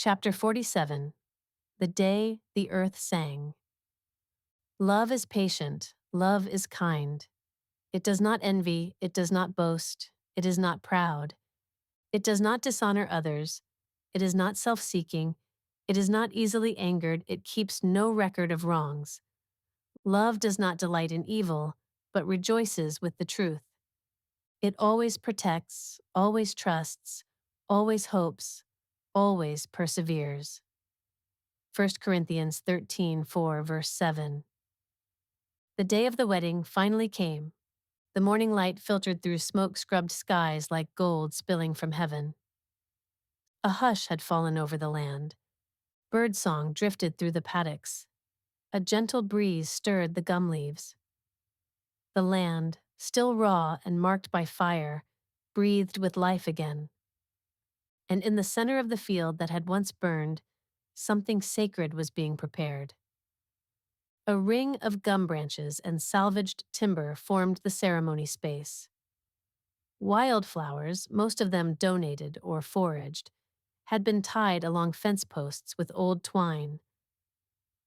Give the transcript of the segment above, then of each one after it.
Chapter 47. The Day the Earth Sang. Love is patient, love is kind. It does not envy, it does not boast, it is not proud. It does not dishonor others, it is not self-seeking, it is not easily angered, it keeps no record of wrongs. Love does not delight in evil, but rejoices with the truth. It always protects, always trusts, always hopes, always perseveres. 1 Corinthians 13:4, verse 7. The day of the wedding finally came. The morning light filtered through smoke-scrubbed skies like gold spilling from heaven. A hush had fallen over the land. Birdsong drifted through the paddocks. A gentle breeze stirred the gum leaves. The land, still raw and marked by fire, breathed with life again. And in the center of the field that had once burned, something sacred was being prepared. A ring of gum branches and salvaged timber formed the ceremony space. Wildflowers, most of them donated or foraged, had been tied along fence posts with old twine.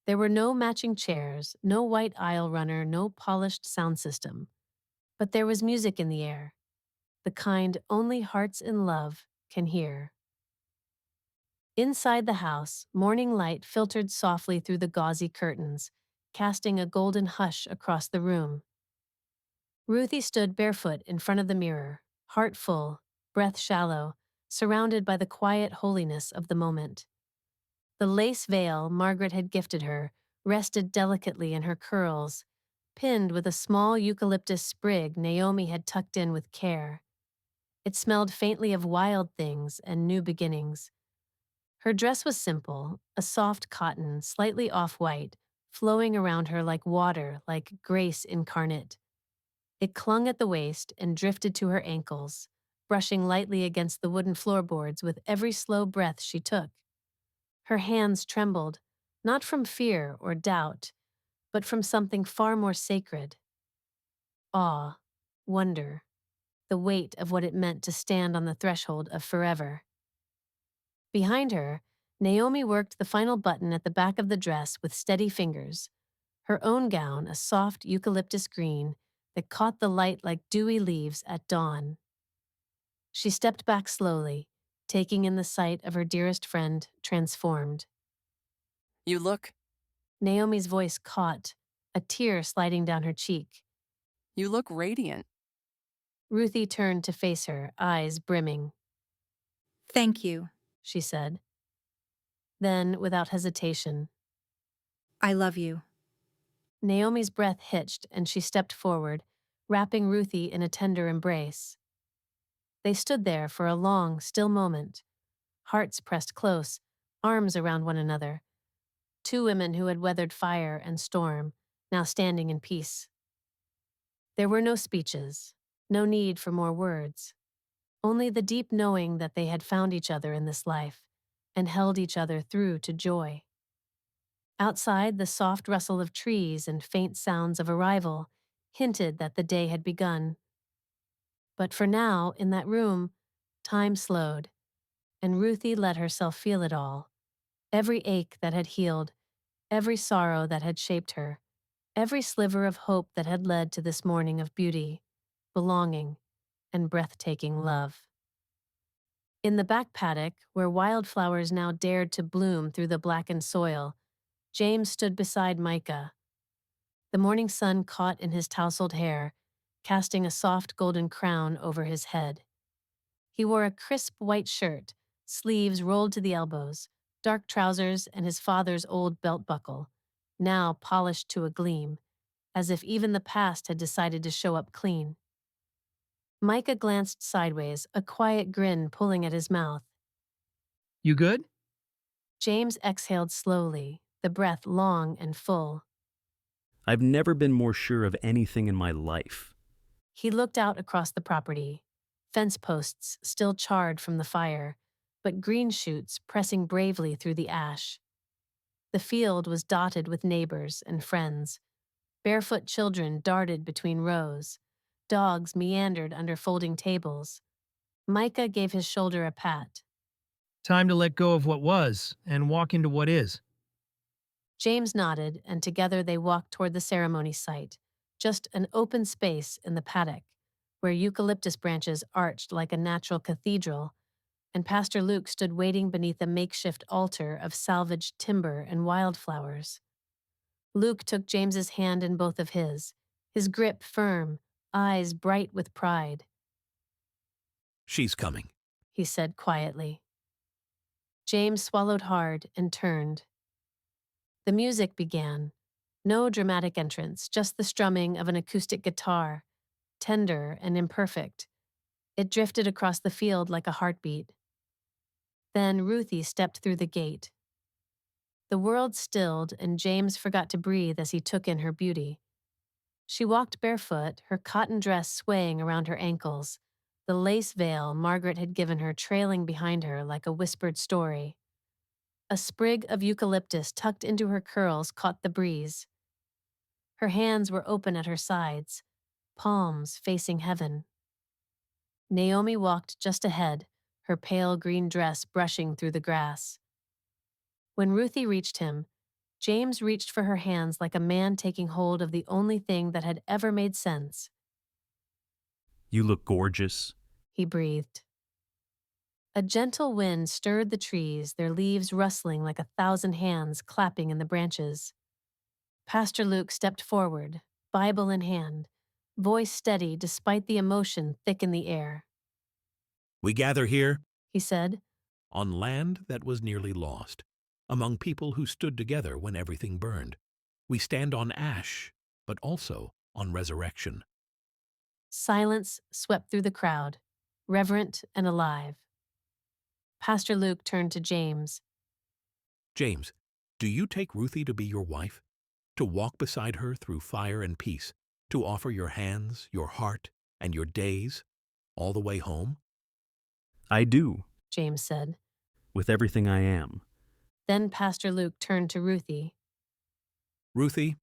There were no matching chairs, no white aisle runner, no polished sound system. But there was music in the air, the kind only hearts in love can hear. Inside the house, morning light filtered softly through the gauzy curtains, casting a golden hush across the room. Ruthie stood barefoot in front of the mirror, heart full, breath shallow, surrounded by the quiet holiness of the moment. The lace veil Margaret had gifted her rested delicately in her curls, pinned with a small eucalyptus sprig Naomi had tucked in with care. It smelled faintly of wild things and new beginnings. Her dress was simple, a soft cotton, slightly off-white, flowing around her like water, like grace incarnate. It clung at the waist and drifted to her ankles, brushing lightly against the wooden floorboards with every slow breath she took. Her hands trembled, not from fear or doubt, but from something far more sacred. Awe, wonder, the weight of what it meant to stand on the threshold of forever. Behind her, Naomi worked the final button at the back of the dress with steady fingers, her own gown a soft eucalyptus green that caught the light like dewy leaves at dawn. She stepped back slowly, taking in the sight of her dearest friend transformed. You look, Naomi's voice caught, a tear sliding down her cheek. you look radiant. Ruthie turned to face her, eyes brimming. Thank you. She said. Then, without hesitation, I love you. Naomi's breath hitched and she stepped forward, wrapping Ruthie in a tender embrace. They stood there for a long, still moment, hearts pressed close, arms around one another. Two women who had weathered fire and storm, now standing in peace. There were no speeches, no need for more words, only the deep knowing that they had found each other in this life and held each other through to joy. Outside, the soft rustle of trees and faint sounds of arrival hinted that the day had begun. But for now, in that room, time slowed, and Ruthie let herself feel it all. Every ache that had healed, every sorrow that had shaped her, every sliver of hope that had led to this morning of beauty, belonging, and breathtaking love. In the back paddock, where wildflowers now dared to bloom through the blackened soil, James stood beside Micah. The morning sun caught in his tousled hair, casting a soft golden crown over his head. He wore a crisp white shirt, sleeves rolled to the elbows, dark trousers, and his father's old belt buckle, now polished to a gleam, as if even the past had decided to show up clean. Micah glanced sideways, a quiet grin pulling at his mouth. You good? James exhaled slowly, the breath long and full. I've never been more sure of anything in my life. He looked out across the property, fence posts still charred from the fire, but green shoots pressing bravely through the ash. The field was dotted with neighbors and friends. Barefoot children darted between rows. Dogs meandered under folding tables. Micah gave his shoulder a pat. Time to let go of what was and walk into what is. James nodded, and together they walked toward the ceremony site, just an open space in the paddock, where eucalyptus branches arched like a natural cathedral, and Pastor Luke stood waiting beneath a makeshift altar of salvaged timber and wildflowers. Luke took James's hand in both of his grip firm, eyes bright with pride. She's coming. He said quietly. James swallowed hard and turned. The music began. No dramatic entrance, just the strumming of an acoustic guitar, tender and imperfect. It drifted across the field like a heartbeat. Then Ruthie stepped through the gate. The world stilled, and James forgot to breathe as he took in her beauty. She walked barefoot, her cotton dress swaying around her ankles, the lace veil Margaret had given her trailing behind her like a whispered story. A sprig of eucalyptus tucked into her curls caught the breeze. Her hands were open at her sides, palms facing heaven. Naomi walked just ahead, her pale green dress brushing through the grass. When Ruthie reached him, James reached for her hands like a man taking hold of the only thing that had ever made sense. You look gorgeous. He breathed. A gentle wind stirred the trees, their leaves rustling like 1,000 hands clapping in the branches. Pastor Luke stepped forward, Bible in hand, voice steady despite the emotion thick in the air. We gather here He said, on land that was nearly lost, among people who stood together when everything burned. We stand on ash, but also on resurrection. Silence swept through the crowd, reverent and alive. Pastor Luke turned to James. James, do you take Ruthie to be your wife? To walk beside her through fire and peace, to offer your hands, your heart, and your days, all the way home? I do, James said. with everything I am. Then Pastor Luke turned to Ruthie. Ruthie,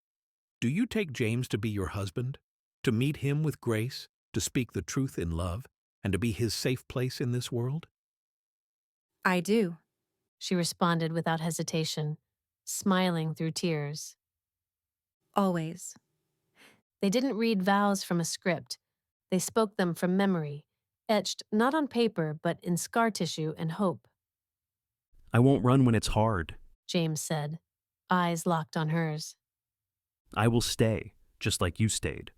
do you take James to be your husband? To meet him with grace, to speak the truth in love, and to be his safe place in this world? I do. She responded without hesitation, smiling through tears. Always. They didn't read vows from a script. They spoke them from memory, etched not on paper but in scar tissue and hope. I won't run when it's hard. James said, eyes locked on hers. I will stay, just like you stayed.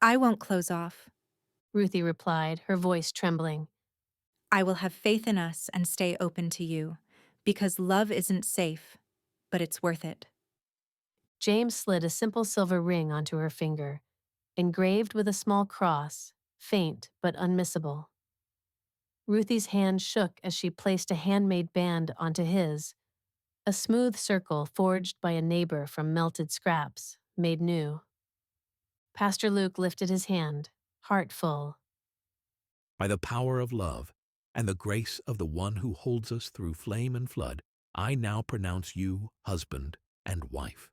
I won't close off. Ruthie replied, her voice trembling. I will have faith in us and stay open to you, because love isn't safe, but it's worth it. James slid a simple silver ring onto her finger, engraved with a small cross, faint but unmissable. Ruthie's hand shook as she placed a handmade band onto his, a smooth circle forged by a neighbor from melted scraps, made new. Pastor Luke lifted his hand, heart full. By the power of love and the grace of the one who holds us through flame and flood, I now pronounce you husband and wife.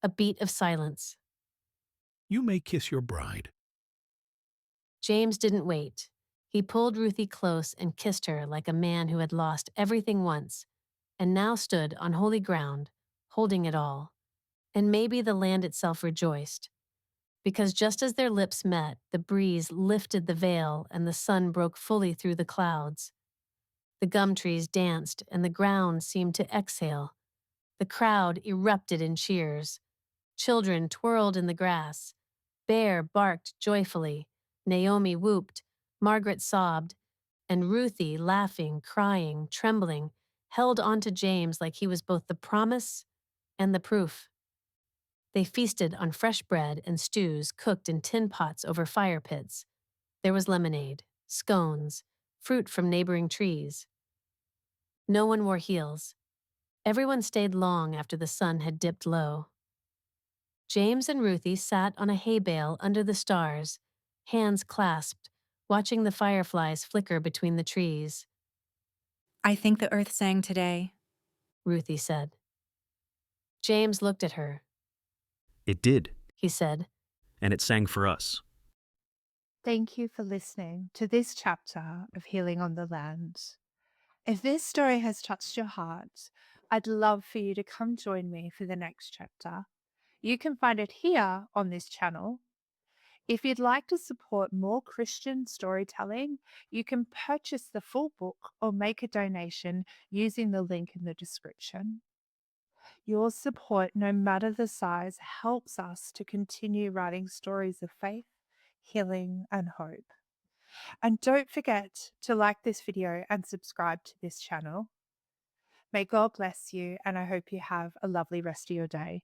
A beat of silence. You may kiss your bride. James didn't wait. He pulled Ruthie close and kissed her like a man who had lost everything once, and now stood on holy ground, holding it all. And maybe the land itself rejoiced, because just as their lips met, the breeze lifted the veil and the sun broke fully through the clouds. The gum trees danced and the ground seemed to exhale. The crowd erupted in cheers. Children twirled in the grass. Bear barked joyfully. Naomi whooped. Margaret sobbed. And Ruthie, laughing, crying, trembling, held on to James like he was both the promise and the proof. They feasted on fresh bread and stews cooked in tin pots over fire pits. There was lemonade, scones, fruit from neighboring trees. No one wore heels. Everyone stayed long after the sun had dipped low. James and Ruthie sat on a hay bale under the stars, hands clasped, watching the fireflies flicker between the trees. I think the earth sang today. Ruthie said. James looked at her. It did, He said, and it sang for us. Thank you for listening to this chapter of Healing on the Land. If this story has touched your heart, I'd love for you to come join me for the next chapter. You can find it here on this channel. If you'd like to support more Christian storytelling, you can purchase the full book or make a donation using the link in the description. Your support, no matter the size, helps us to continue writing stories of faith, healing, and hope. And don't forget to like this video and subscribe to this channel. May God bless you, and I hope you have a lovely rest of your day.